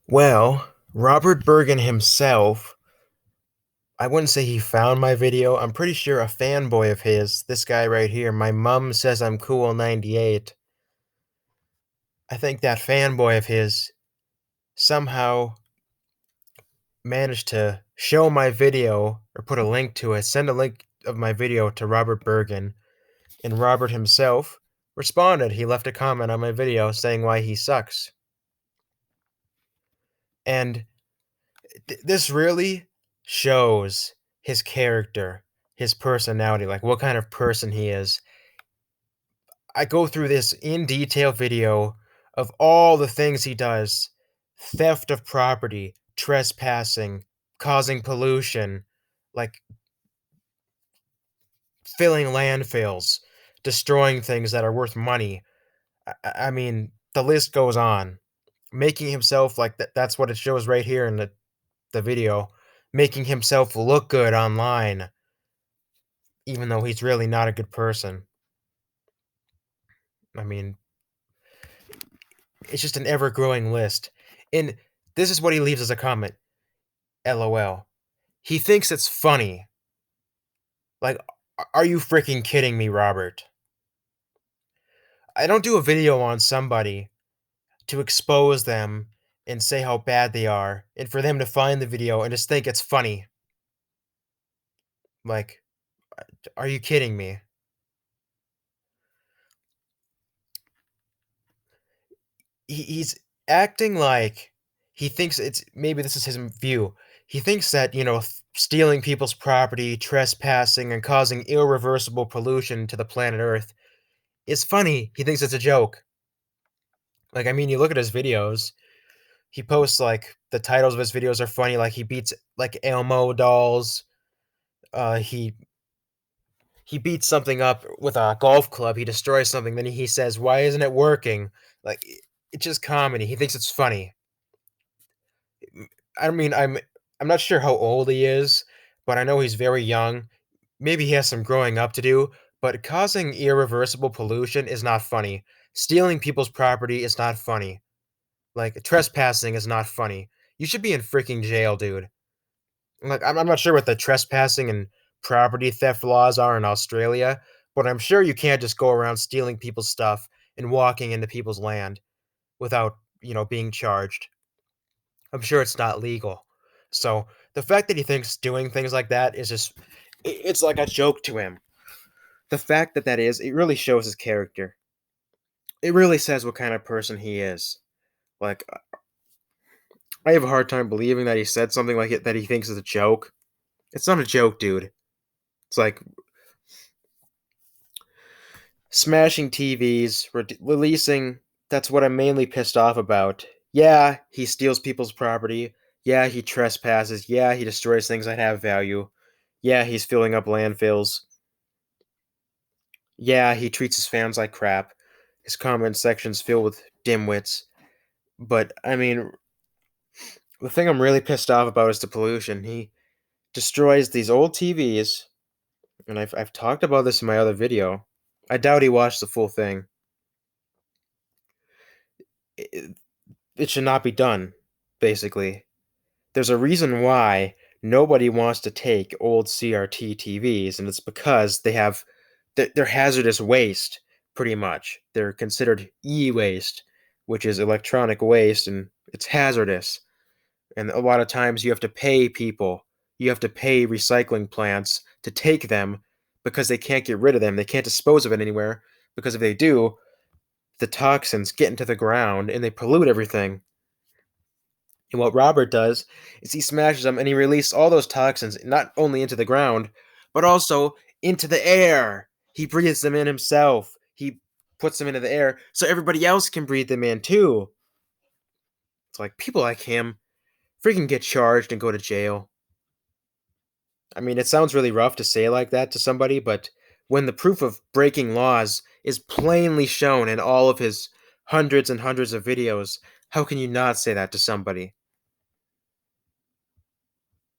Well, Robert Burgin himself, I wouldn't say he found my video. I'm pretty sure a fanboy of his, this guy right here, my mum says I'm cool 98. I think that fanboy of his somehow managed to show my video or put a link to it, send a link of my video to Robert Burgin, and Robert himself responded. He left a comment on my video saying why he sucks. And this really shows his character, his personality, like what kind of person he is. I go through this in detail video of all the things he does: theft of property, trespassing, causing pollution, like filling landfills, destroying things that are worth money. I mean, the list goes on. Making himself like that's what it shows right here in the video, making himself look good online, even though he's really not a good person. I mean, it's just an ever growing list. And this is what he leaves as a comment: LOL. He thinks it's funny. Like, are you freaking kidding me, Robert? I don't do a video on somebody to expose them and say how bad they are, and for them to find the video and just think it's funny. Like, are you kidding me? He's acting like he thinks it's maybe this is his view. He thinks that, stealing people's property, trespassing, and causing irreversible pollution to the planet Earth is funny. He thinks it's a joke. Like, I mean, you look at his videos, he posts like the titles of his videos are funny, like he beats like Elmo dolls. He beats something up with a golf club, he destroys something, then he says, "Why isn't it working?" Like, it's just comedy. He thinks it's funny. I mean, I'm not sure how old he is, but I know he's very young. Maybe he has some growing up to do, but causing irreversible pollution is not funny. Stealing people's property is not funny. Like, trespassing is not funny. You should be in freaking jail, dude. Like, I'm not sure what the trespassing and property theft laws are in Australia, but I'm sure you can't just go around stealing people's stuff and walking into people's land without, being charged. I'm sure it's not legal. So the fact that he thinks doing things like that is just, it's like a joke to him. The fact that that is, it really shows his character. It really says what kind of person he is. Like, I have a hard time believing that he said something like it that he thinks is a joke. It's not a joke, dude. It's like smashing TVs, releasing. That's what I'm mainly pissed off about. Yeah, he steals people's property. Yeah, he trespasses. Yeah, he destroys things that have value. Yeah, he's filling up landfills. Yeah, he treats his fans like crap. His comment section's filled with dimwits. But, I mean, the thing I'm really pissed off about is the pollution. He destroys these old TVs, and I've talked about this in my other video. I doubt he watched the full thing. It, it should not be done, basically. There's a reason why nobody wants to take old CRT TVs, and it's because they're hazardous waste, pretty much. They're considered e-waste, which is electronic waste, and it's hazardous. And a lot of times you have to pay people, you have to pay recycling plants to take them because they can't get rid of them. They can't dispose of it anywhere because if they do, the toxins get into the ground and they pollute everything. And what Robert does is he smashes them and he releases all those toxins not only into the ground, but also into the air. He breathes them in himself. He puts them into the air so everybody else can breathe them in too. It's like people like him freaking get charged and go to jail. I mean, it sounds really rough to say like that to somebody, but when the proof of breaking laws is plainly shown in all of his hundreds and hundreds of videos, how can you not say that to somebody?